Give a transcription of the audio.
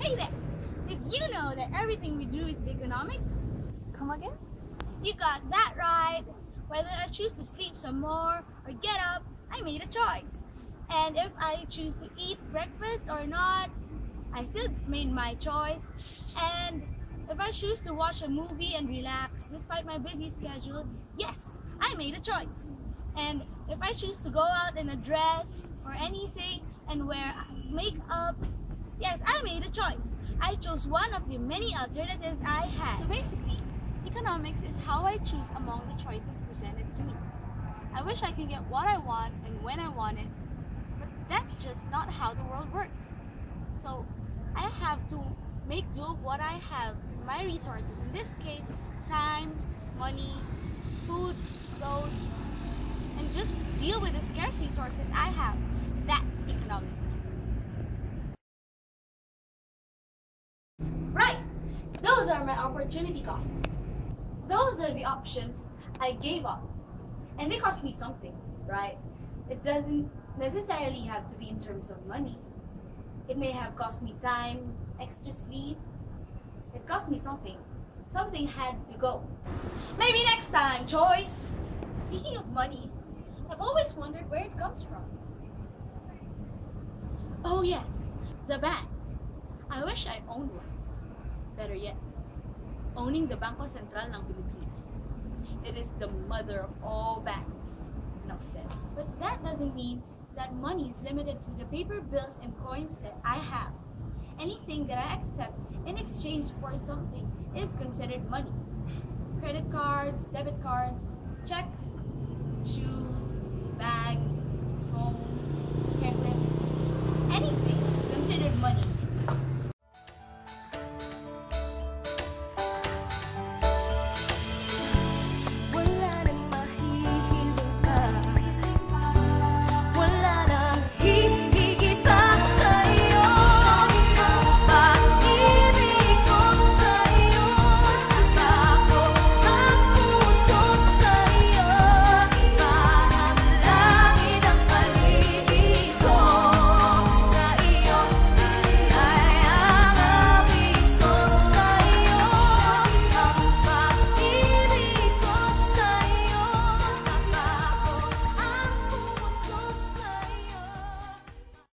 Hey there! Did you know that everything we do is economics? Come again? You got that right! Whether I choose to sleep some more or get up, I made a choice. And if I choose to eat breakfast or not, I still made my choice. And if I choose to watch a movie and relax despite my busy schedule, yes, I made a choice. And if I choose to go out in a dress or anything and wear makeup, yes, I made a choice. I chose one of the many alternatives I had. So basically, economics is how I choose among the choices presented to me. I wish I could get what I want and when I want it, but that's just not how the world works. So I have to make do of what I have, my resources, in this case, time, money, food, clothes, and just deal with the scarce resources I have. That's economics. Right! Those are my opportunity costs. Those are the options I gave up. And they cost me something, right? It doesn't necessarily have to be in terms of money. It may have cost me time, extra sleep. It cost me something. Something had to go. Maybe next time, choice! Speaking of money, I've always wondered where it comes from. Oh yes, the bank. I wish I owned one. Better yet, owning the Bangko Sentral ng Pilipinas. It is the mother of all banks. Enough said. But that doesn't mean that money is limited to the paper bills and coins that I have. Anything that I accept in exchange for something is considered money. Credit cards, debit cards, checks, shoes, bags, phones,